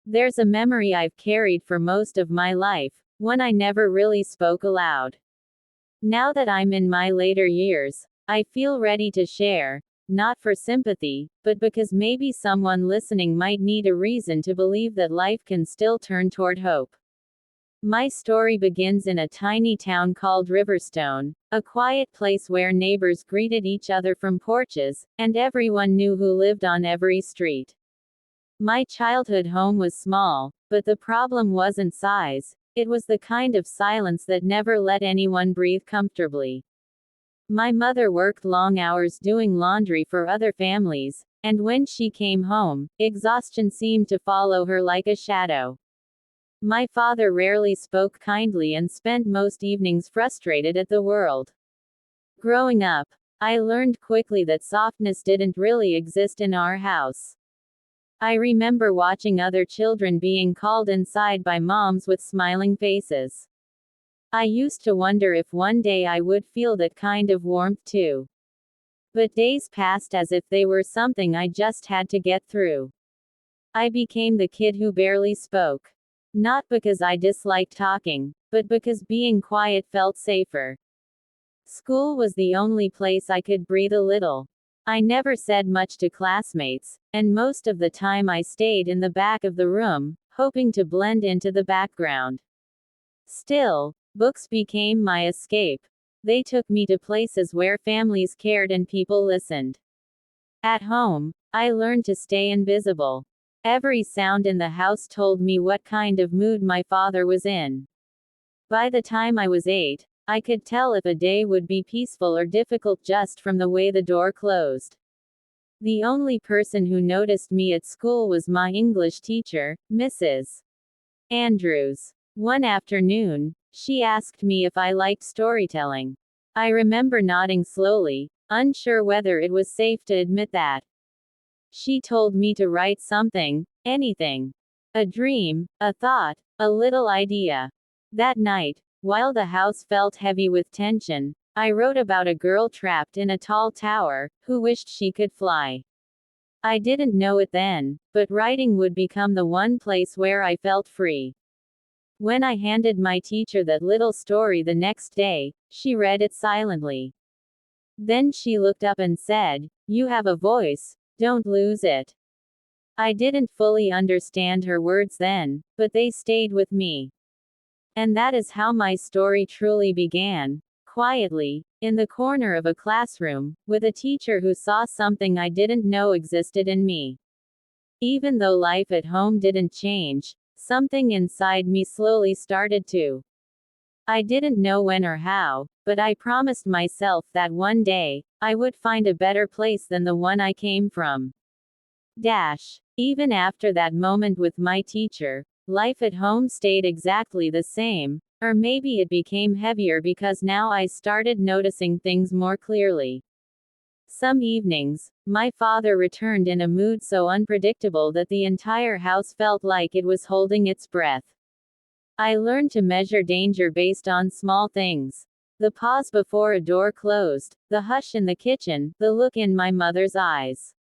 There's a memory I've carried for most of my life, one I never really spoke aloud. Now that I'm in my later years, I feel ready to share, not for sympathy, but because maybe someone listening might need a reason to believe that life can still turn toward hope. My story begins in a tiny town called Riverstone, a quiet place where neighbors greeted each other from porches, and everyone knew who lived on every street. My childhood home was small, but the problem wasn't size, it was the kind of silence that never let anyone breathe comfortably. My mother worked long hours doing laundry for other families, and when she came home, exhaustion seemed to follow her like a shadow. My father rarely spoke kindly and spent most evenings frustrated at the world. Growing up, I learned quickly that softness didn't really exist in our house. I remember watching other children being called inside by moms with smiling faces. I used to wonder if one day I would feel that kind of warmth too. But days passed as if they were something I just had to get through. I became the kid who barely spoke. Not because I disliked talking, but because being quiet felt safer. School was the only place I could breathe a little. I never said much to classmates, and most of the time I stayed in the back of the room, hoping to blend into the background. Still, books became my escape. They took me to places where families cared and people listened. At home, I learned to stay invisible. Every sound in the house told me what kind of mood my father was in. By the time I was 8, I could tell if a day would be peaceful or difficult just from the way the door closed. The only person who noticed me at school was my English teacher, Mrs. Andrews. One afternoon, she asked me if I liked storytelling. I remember nodding slowly, unsure whether it was safe to admit that. She told me to write something, anything. A dream, a thought, a little idea. That night, while the house felt heavy with tension, I wrote about a girl trapped in a tall tower, who wished she could fly. I didn't know it then, but writing would become the one place where I felt free. When I handed my teacher that little story the next day, she read it silently. Then she looked up and said, "You have a voice. Don't lose it." I didn't fully understand her words then, but they stayed with me. And that is how my story truly began, quietly, in the corner of a classroom, with a teacher who saw something I didn't know existed in me. Even though life at home didn't change, something inside me slowly started to. I didn't know when or how, but I promised myself that one day, I would find a better place than the one I came from. Even after that moment with my teacher, life at home stayed exactly the same, or maybe it became heavier because now I started noticing things more clearly. Some evenings, my father returned in a mood so unpredictable that the entire house felt like it was holding its breath. I learned to measure danger based on small things. The pause before a door closed, the hush in the kitchen, the look in my mother's eyes.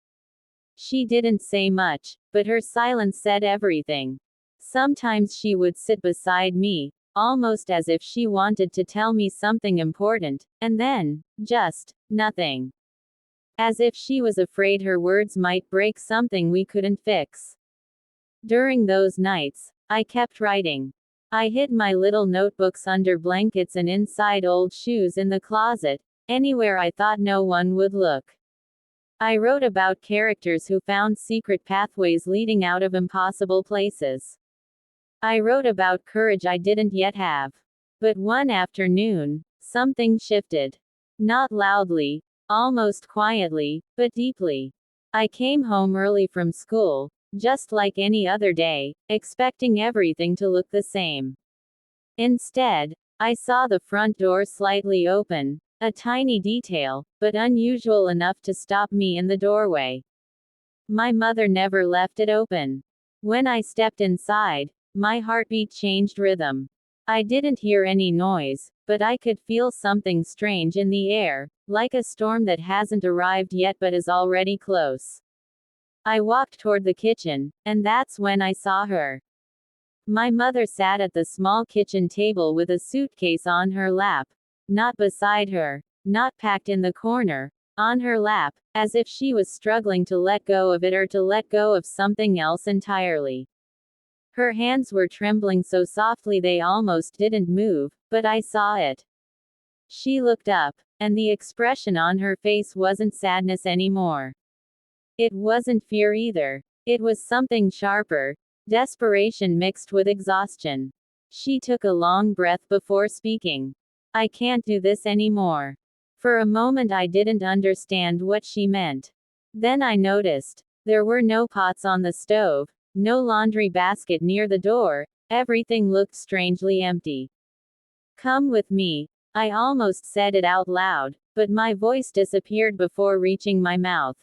She didn't say much, but her silence said everything. Sometimes she would sit beside me, almost as if she wanted to tell me something important, and then, just, nothing. As if she was afraid her words might break something we couldn't fix. During those nights, I kept writing. I hid my little notebooks under blankets and inside old shoes in the closet, anywhere I thought no one would look. I wrote about characters who found secret pathways leading out of impossible places. I wrote about courage I didn't yet have. But one afternoon, something shifted. Not loudly, almost quietly, but deeply. I came home early from school, just like any other day, expecting everything to look the same. Instead, I saw the front door slightly open, a tiny detail, but unusual enough to stop me in the doorway. My mother never left it open. When I stepped inside, my heartbeat changed rhythm. I didn't hear any noise, but I could feel something strange in the air, like a storm that hasn't arrived yet but is already close. I walked toward the kitchen, and that's when I saw her. My mother sat at the small kitchen table with a suitcase on her lap. Not beside her, not packed in the corner, on her lap, as if she was struggling to let go of it or to let go of something else entirely. Her hands were trembling so softly they almost didn't move, but I saw it. She looked up, and the expression on her face wasn't sadness anymore. It wasn't fear either. It was something sharper, desperation mixed with exhaustion. She took a long breath before speaking. I can't do this anymore. For a moment I didn't understand what she meant. Then I noticed. There were no pots on the stove, no laundry basket near the door, everything looked strangely empty. Come with me. I almost said it out loud, but my voice disappeared before reaching my mouth.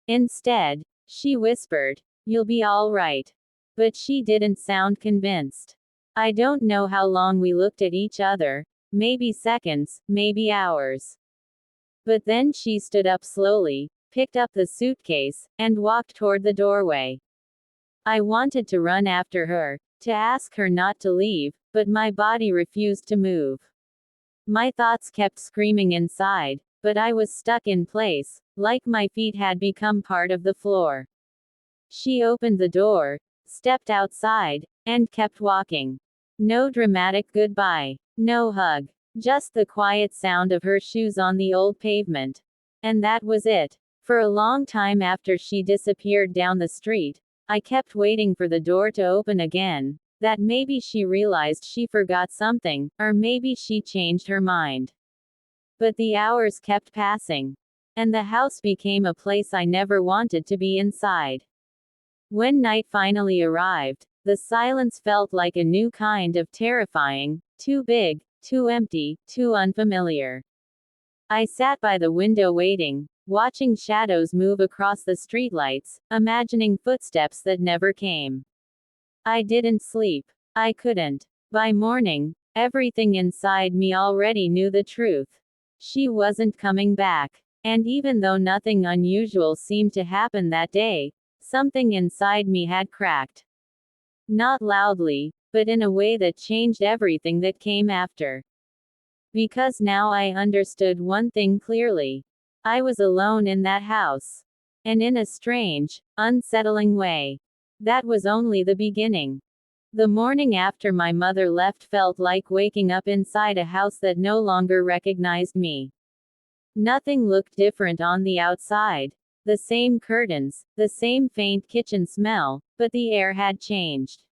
Instead, she whispered, "You'll be all right." But she didn't sound convinced. I don't know how long we looked at each other, maybe seconds, maybe hours. But then she stood up slowly, picked up the suitcase, and walked toward the doorway. I wanted to run after her, to ask her not to leave, but my body refused to move. My thoughts kept screaming inside, but I was stuck in place, like my feet had become part of the floor. She opened the door, stepped outside, and kept walking. No dramatic goodbye. No hug. Just the quiet sound of her shoes on the old pavement. And that was it. For a long time after she disappeared down the street, I kept waiting for the door to open again. That maybe she realized she forgot something, or maybe she changed her mind. But the hours kept passing. And the house became a place I never wanted to be inside. When night finally arrived, the silence felt like a new kind of terrifying, too big, too empty, too unfamiliar. I sat by the window waiting, watching shadows move across the streetlights, imagining footsteps that never came. I didn't sleep. I couldn't. By morning, everything inside me already knew the truth. She wasn't coming back. And even though nothing unusual seemed to happen that day, something inside me had cracked. Not loudly, but in a way that changed everything that came after. Because now I understood one thing clearly. I was alone in that house. And in a strange, unsettling way. That was only the beginning. The morning after my mother left felt like waking up inside a house that no longer recognized me. Nothing looked different on the outside. The same curtains, the same faint kitchen smell, but the air had changed.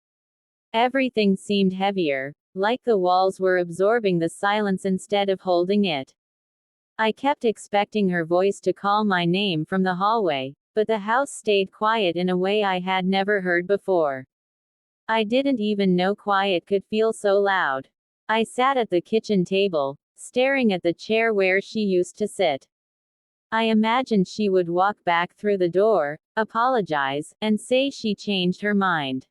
Everything seemed heavier, like the walls were absorbing the silence instead of holding it. I kept expecting her voice to call my name from the hallway, but the house stayed quiet in a way I had never heard before. I didn't even know quiet could feel so loud. I sat at the kitchen table, staring at the chair where she used to sit. I imagined she would walk back through the door, apologize, and say she changed her mind.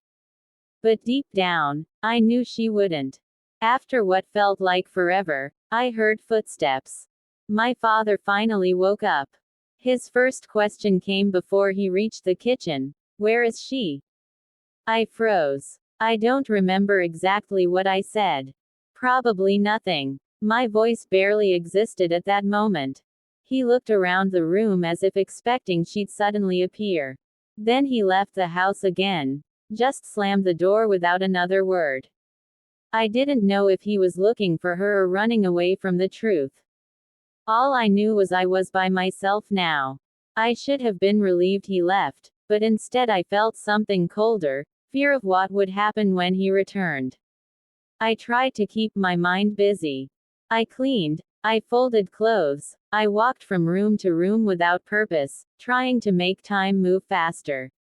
But deep down, I knew she wouldn't. After what felt like forever, I heard footsteps. My father finally woke up. His first question came before he reached the kitchen. "Where is she?" I froze. I don't remember exactly what I said. Probably nothing. My voice barely existed at that moment. He looked around the room as if expecting she'd suddenly appear. Then he left the house again. Just slammed the door without another word. I didn't know if he was looking for her or running away from the truth. All I knew was I was by myself now. I should have been relieved he left, but instead I felt something colder, fear of what would happen when he returned. I tried to keep my mind busy. I cleaned, I folded clothes, I walked from room to room without purpose, trying to make time move faster.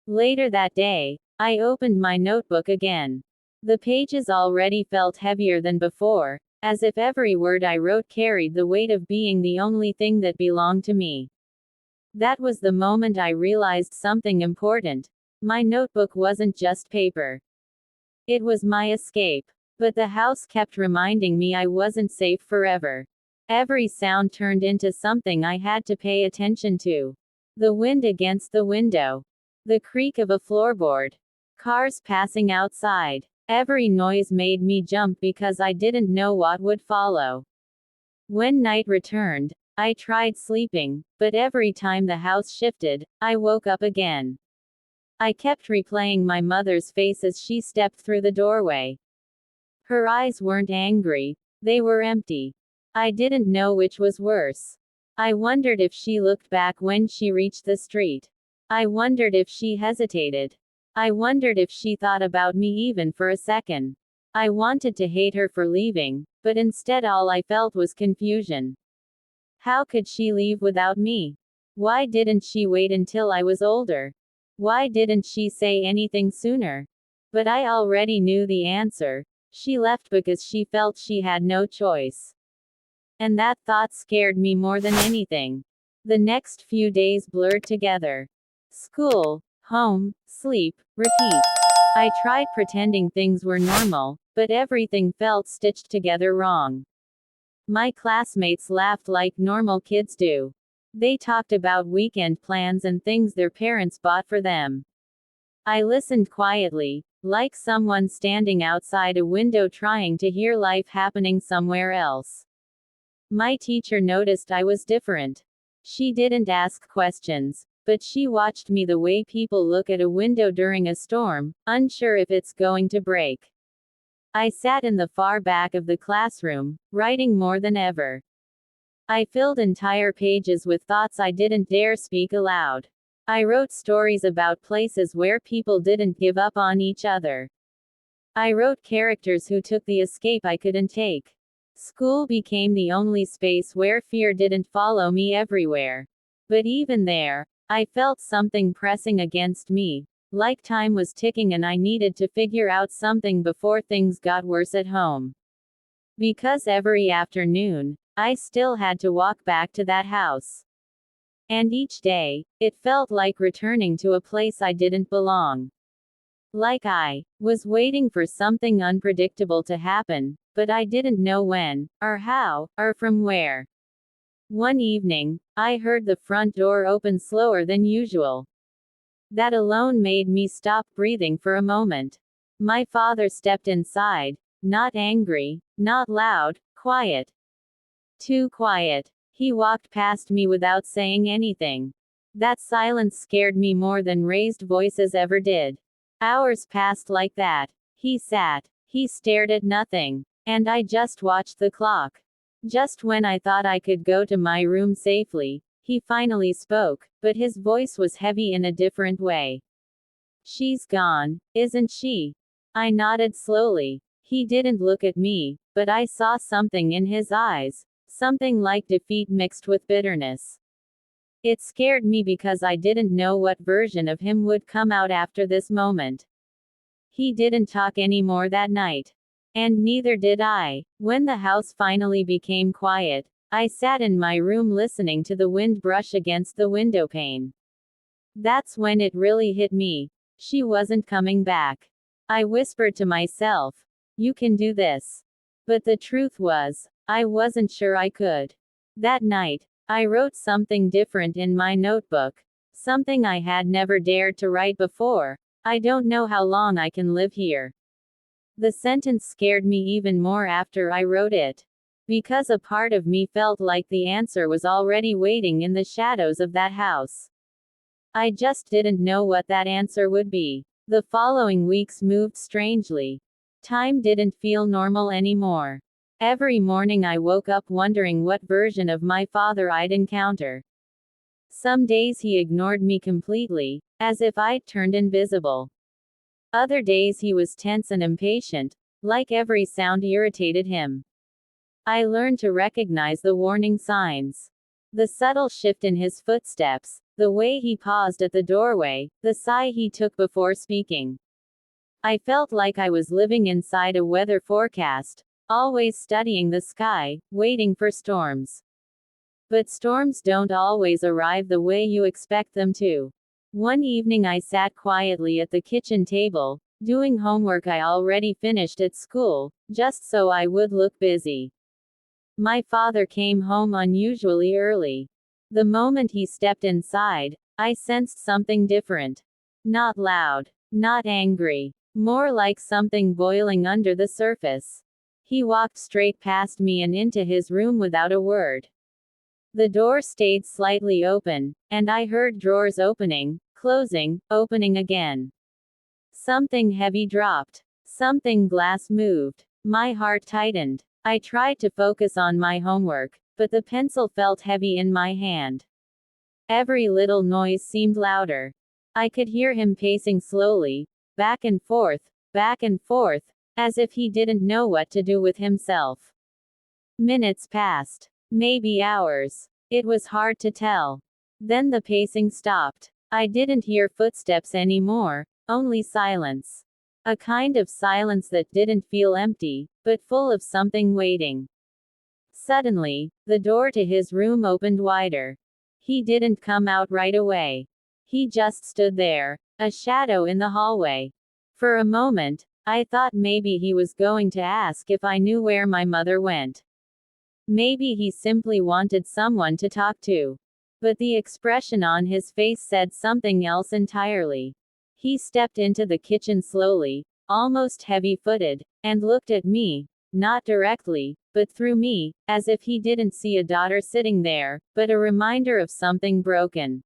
Later that day, I opened my notebook again. The pages already felt heavier than before, as if every word I wrote carried the weight of being the only thing that belonged to me. That was the moment I realized something important. My notebook wasn't just paper. It was my escape. But the house kept reminding me I wasn't safe forever. Every sound turned into something I had to pay attention to. The wind against the window. The creak of a floorboard. Cars passing outside. Every noise made me jump because I didn't know what would follow. When night returned, I tried sleeping, but every time the house shifted, I woke up again. I kept replaying my mother's face as she stepped through the doorway. Her eyes weren't angry, they were empty. I didn't know which was worse. I wondered if she looked back when she reached the street. I wondered if she hesitated. I wondered if she thought about me even for a second. I wanted to hate her for leaving, but instead all I felt was confusion. How could she leave without me? Why didn't she wait until I was older? Why didn't she say anything sooner? But I already knew the answer. She left because she felt she had no choice. And that thought scared me more than anything. The next few days blurred together. School, home, sleep, repeat. I tried pretending things were normal, but everything felt stitched together wrong. My classmates laughed like normal kids do. They talked about weekend plans and things their parents bought for them. I listened quietly, like someone standing outside a window trying to hear life happening somewhere else. My teacher noticed I was different. She didn't ask questions, but she watched me the way people look at a window during a storm, unsure if it's going to break. I sat in the far back of the classroom, writing more than ever. I filled entire pages with thoughts I didn't dare speak aloud. I wrote stories about places where people didn't give up on each other. I wrote characters who took the escape I couldn't take. School became the only space where fear didn't follow me everywhere. But even there, I felt something pressing against me, like time was ticking and I needed to figure out something before things got worse at home. Because every afternoon, I still had to walk back to that house. And each day, it felt like returning to a place I didn't belong. Like I was waiting for something unpredictable to happen, but I didn't know when, or how, or from where. One evening, I heard the front door open slower than usual. That alone made me stop breathing for a moment. My father stepped inside, not angry, not loud, quiet. Too quiet. He walked past me without saying anything. That silence scared me more than raised voices ever did. Hours passed like that. He sat. He stared at nothing. And I just watched the clock. Just when I thought I could go to my room safely, he finally spoke, but his voice was heavy in a different way. She's gone, isn't she? I nodded slowly. He didn't look at me, but I saw something in his eyes, something like defeat mixed with bitterness. It scared me because I didn't know what version of him would come out after this moment. He didn't talk anymore that night. And neither did I. When the house finally became quiet, I sat in my room listening to the wind brush against the window pane. That's when it really hit me. She wasn't coming back. I whispered to myself, "You can do this." But the truth was, I wasn't sure I could. That night, I wrote something different in my notebook. Something I had never dared to write before. I don't know how long I can live here. The sentence scared me even more after I wrote it. Because a part of me felt like the answer was already waiting in the shadows of that house. I just didn't know what that answer would be. The following weeks moved strangely. Time didn't feel normal anymore. Every morning I woke up wondering what version of my father I'd encounter. Some days he ignored me completely, as if I'd turned invisible. Other days he was tense and impatient, like every sound irritated him. I learned to recognize the warning signs. The subtle shift in his footsteps, the way he paused at the doorway, the sigh he took before speaking. I felt like I was living inside a weather forecast, always studying the sky, waiting for storms. But storms don't always arrive the way you expect them to. One evening I sat quietly at the kitchen table, doing homework I already finished at school, just so I would look busy. My father came home unusually early. The moment he stepped inside, I sensed something different. Not loud, not angry, more like something boiling under the surface. He walked straight past me and into his room without a word. The door stayed slightly open, and I heard drawers opening, closing, opening again. Something heavy dropped. Something glass moved. My heart tightened. I tried to focus on my homework, but the pencil felt heavy in my hand. Every little noise seemed louder. I could hear him pacing slowly, back and forth, as if he didn't know what to do with himself. Minutes passed. Maybe hours. It was hard to tell. Then the pacing stopped. I didn't hear footsteps anymore, only silence. A kind of silence that didn't feel empty, but full of something waiting. Suddenly, the door to his room opened wider. He didn't come out right away. He just stood there, a shadow in the hallway. For a moment, I thought maybe he was going to ask if I knew where my mother went. Maybe he simply wanted someone to talk to. But the expression on his face said something else entirely. He stepped into the kitchen slowly, almost heavy-footed, and looked at me, not directly, but through me, as if he didn't see a daughter sitting there, but a reminder of something broken.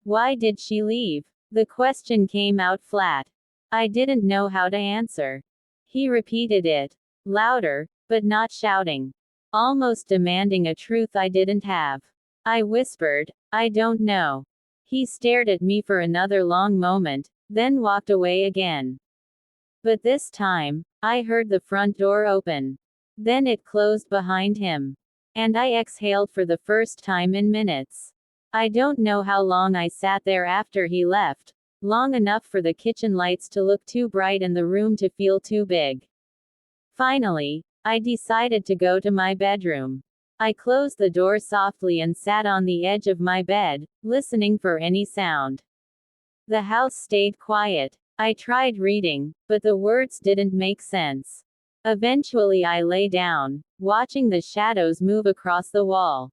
Why did she leave? The question came out flat. I didn't know how to answer. He repeated it, louder, but not shouting. Almost demanding a truth I didn't have. I whispered, I don't know. He stared at me for another long moment, then walked away again. But this time, I heard the front door open. Then it closed behind him. And I exhaled for the first time in minutes. I don't know how long I sat there after he left, long enough for the kitchen lights to look too bright and the room to feel too big. Finally, I decided to go to my bedroom. I closed the door softly and sat on the edge of my bed, listening for any sound. The house stayed quiet. I tried reading, but the words didn't make sense. Eventually I lay down, watching the shadows move across the wall.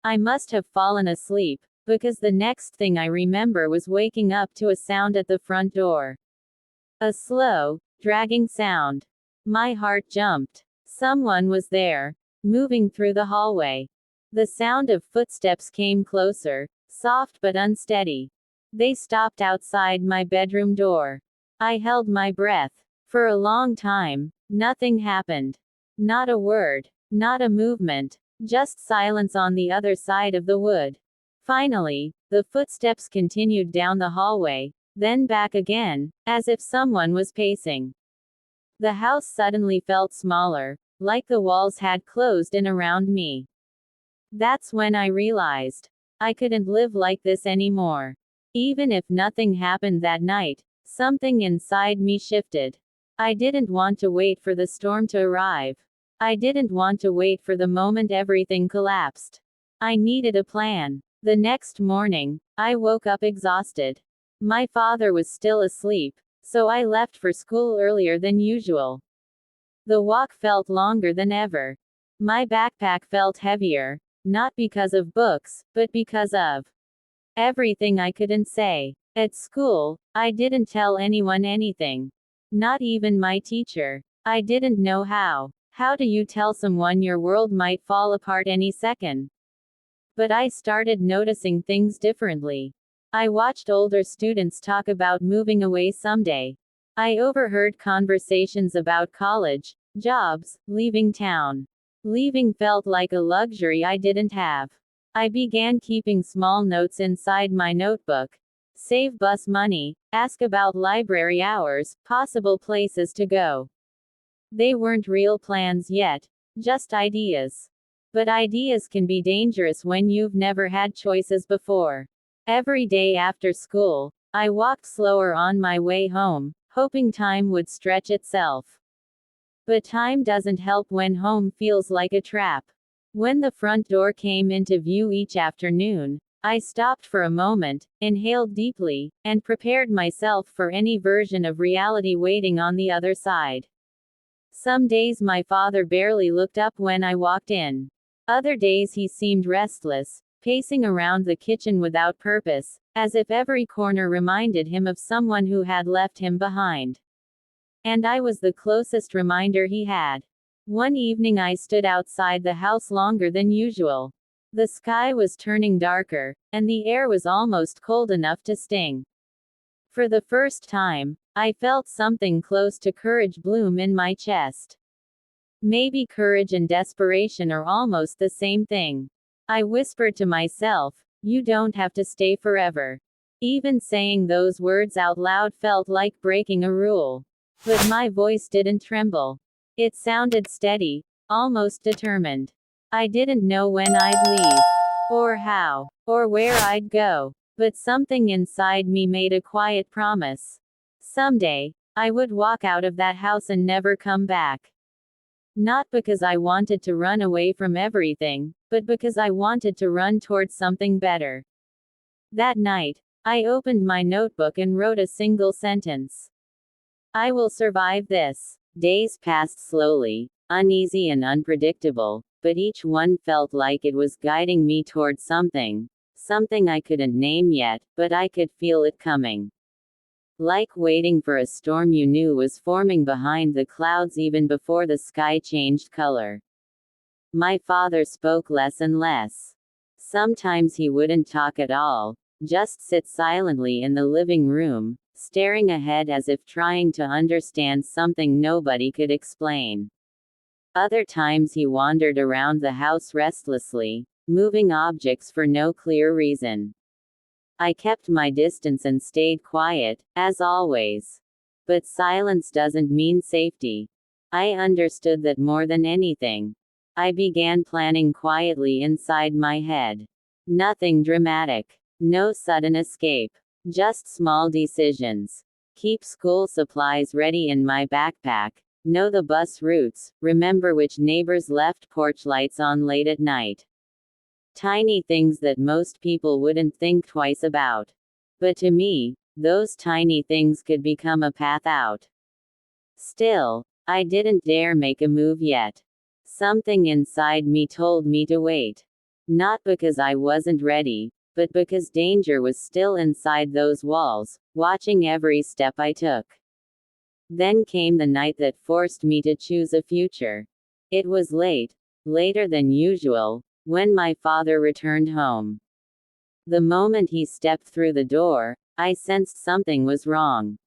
I must have fallen asleep, because the next thing I remember was waking up to a sound at the front door. A slow, dragging sound. My heart jumped. Someone was there, moving through the hallway. The sound of footsteps came closer, soft but unsteady. They stopped outside my bedroom door. I held my breath. For a long time, nothing happened. Not a word, not a movement, just silence on the other side of the wood. Finally, the footsteps continued down the hallway, then back again, as if someone was pacing. The house suddenly felt smaller, like the walls had closed in around me. That's when I realized I couldn't live like this anymore. Even if nothing happened that night, something inside me shifted. I didn't want to wait for the storm to arrive. I didn't want to wait for the moment everything collapsed. I needed a plan. The next morning, I woke up exhausted. My father was still asleep, so I left for school earlier than usual. The walk felt longer than ever. My backpack felt heavier, not because of books, but because of everything I couldn't say. At school, I didn't tell anyone anything. Not even my teacher. I didn't know how. How do you tell someone your world might fall apart any second? But I started noticing things differently. I watched older students talk about moving away someday. I overheard conversations about college, jobs, leaving town. Leaving felt like a luxury I didn't have. I began keeping small notes inside my notebook. Save bus money, ask about library hours, possible places to go. They weren't real plans yet, just ideas. But ideas can be dangerous when you've never had choices before. Every day after school, I walked slower on my way home, hoping time would stretch itself. But time doesn't help when home feels like a trap. When the front door came into view each afternoon, I stopped for a moment, inhaled deeply, and prepared myself for any version of reality waiting on the other side. Some days my father barely looked up when I walked in. Other days he seemed restless, pacing around the kitchen without purpose, as if every corner reminded him of someone who had left him behind. And I was the closest reminder he had. One evening I stood outside the house longer than usual. The sky was turning darker, and the air was almost cold enough to sting. For the first time, I felt something close to courage bloom in my chest. Maybe courage and desperation are almost the same thing. I whispered to myself, "You don't have to stay forever." Even saying those words out loud felt like breaking a rule. But my voice didn't tremble. It sounded steady, almost determined. I didn't know when I'd leave, or how, or where I'd go, but something inside me made a quiet promise. Someday, I would walk out of that house and never come back. Not because I wanted to run away from everything, but because I wanted to run towards something better. That night, I opened my notebook and wrote a single sentence. I will survive this. Days passed slowly, uneasy and unpredictable, but each one felt like it was guiding me towards something I couldn't name yet, but I could feel it coming. Like waiting for a storm you knew was forming behind the clouds even before the sky changed color. My father spoke less and less. Sometimes he wouldn't talk at all, just sit silently in the living room, staring ahead as if trying to understand something nobody could explain. Other times he wandered around the house restlessly, moving objects for no clear reason. I kept my distance and stayed quiet, as always. But silence doesn't mean safety. I understood that more than anything. I began planning quietly inside my head. Nothing dramatic. No sudden escape. Just small decisions. Keep school supplies ready in my backpack. Know the bus routes. Remember which neighbors left porch lights on late at night. Tiny things that most people wouldn't think twice about. But to me, those tiny things could become a path out. Still, I didn't dare make a move yet. Something inside me told me to wait. Not because I wasn't ready, but because danger was still inside those walls, watching every step I took. Then came the night that forced me to choose a future. It was late, later than usual, when my father returned home. The moment he stepped through the door, I sensed something was wrong.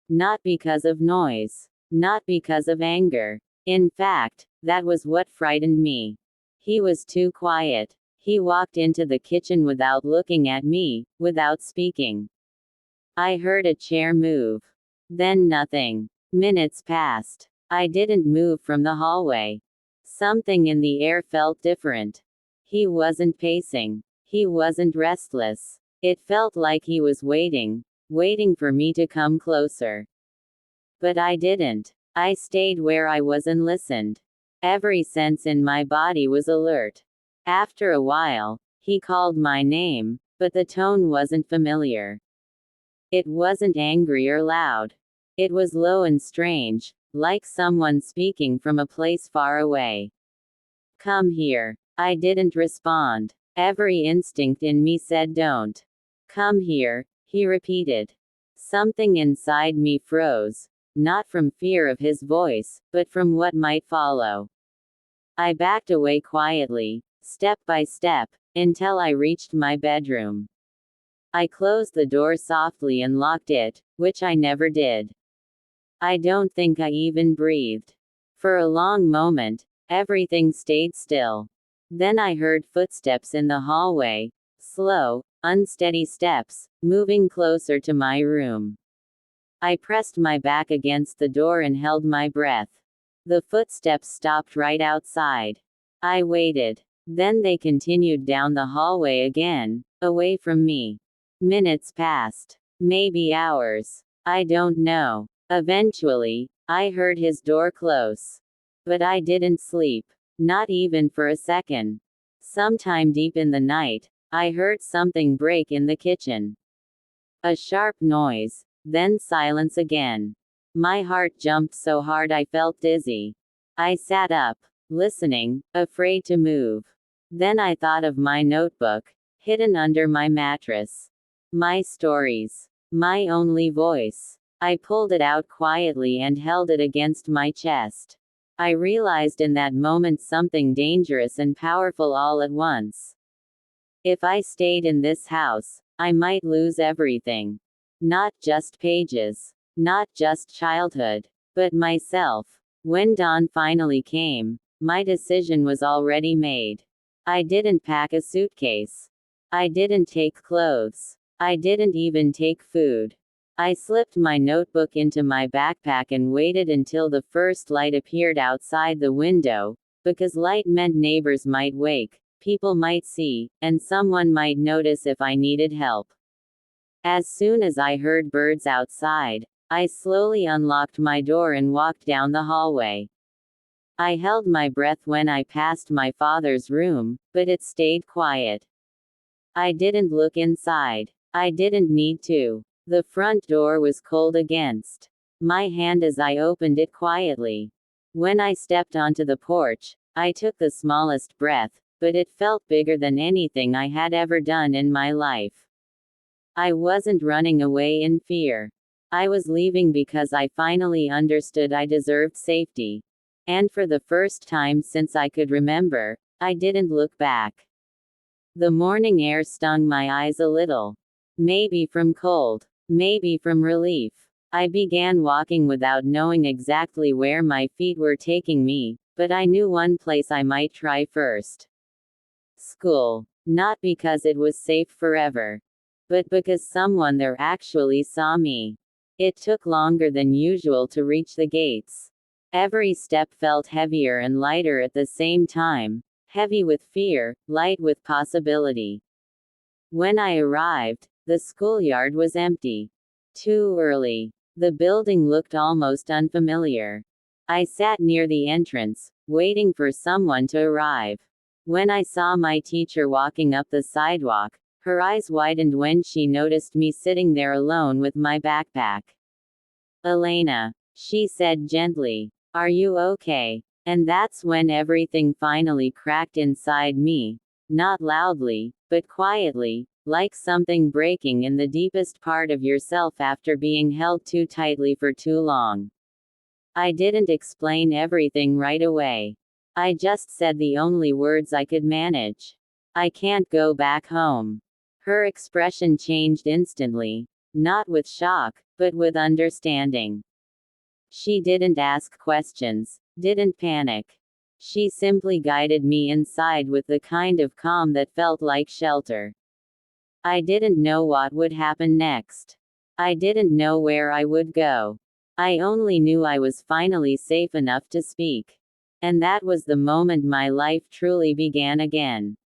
Not because of noise. Not because of anger. In fact, that was what frightened me. He was too quiet. He walked into the kitchen without looking at me, without speaking. I heard a chair move. Then nothing. Minutes passed. I didn't move from the hallway. Something in the air felt different. He wasn't pacing. He wasn't restless. It felt like he was waiting for me to come closer. But I didn't. I stayed where I was and listened. Every sense in my body was alert. After a while, he called my name, but the tone wasn't familiar. It wasn't angry or loud. It was low and strange, like someone speaking from a place far away. Come here. I didn't respond. Every instinct in me said don't. Come here, he repeated. Something inside me froze, not from fear of his voice, but from what might follow. I backed away quietly, step by step, until I reached my bedroom. I closed the door softly and locked it, which I never did. I don't think I even breathed. For a long moment, everything stayed still. Then I heard footsteps in the hallway, slow, unsteady steps, moving closer to my room. I pressed my back against the door and held my breath. The footsteps stopped right outside. I waited. Then they continued down the hallway again, away from me. Minutes passed. Maybe hours. I don't know. Eventually, I heard his door close. But I didn't sleep. Not even for a second. Sometime deep in the night, I heard something break in the kitchen. A sharp noise, then silence again. My heart jumped so hard I felt dizzy. I sat up, listening, afraid to move. Then I thought of my notebook, hidden under my mattress. My stories. My only voice. I pulled it out quietly and held it against my chest. I realized in that moment something dangerous and powerful all at once. If I stayed in this house, I might lose everything. Not just pages. Not just childhood. But myself. When dawn finally came, my decision was already made. I didn't pack a suitcase. I didn't take clothes. I didn't even take food. I slipped my notebook into my backpack and waited until the first light appeared outside the window, because light meant neighbors might wake, people might see, and someone might notice if I needed help. As soon as I heard birds outside, I slowly unlocked my door and walked down the hallway. I held my breath when I passed my father's room, but it stayed quiet. I didn't look inside. I didn't need to. The front door was cold against my hand as I opened it quietly. When I stepped onto the porch, I took the smallest breath, but it felt bigger than anything I had ever done in my life. I wasn't running away in fear. I was leaving because I finally understood I deserved safety. And for the first time since I could remember, I didn't look back. The morning air stung my eyes a little. Maybe from cold. Maybe from relief. I began walking without knowing exactly where my feet were taking me, but I knew one place I might try first. School. Not because it was safe forever, but because someone there actually saw me. It took longer than usual to reach the gates. Every step felt heavier and lighter at the same time, heavy with fear, light with possibility. When I arrived, the schoolyard was empty. Too early. The building looked almost unfamiliar. I sat near the entrance, waiting for someone to arrive. When I saw my teacher walking up the sidewalk, her eyes widened when she noticed me sitting there alone with my backpack. "Elena," she said gently, "are you okay?" And that's when everything finally cracked inside me. Not loudly, but quietly, like something breaking in the deepest part of yourself after being held too tightly for too long. I didn't explain everything right away. I just said the only words I could manage. "I can't go back home." Her expression changed instantly. Not with shock, but with understanding. She didn't ask questions, didn't panic. She simply guided me inside with the kind of calm that felt like shelter. I didn't know what would happen next. I didn't know where I would go. I only knew I was finally safe enough to speak. And that was the moment my life truly began again.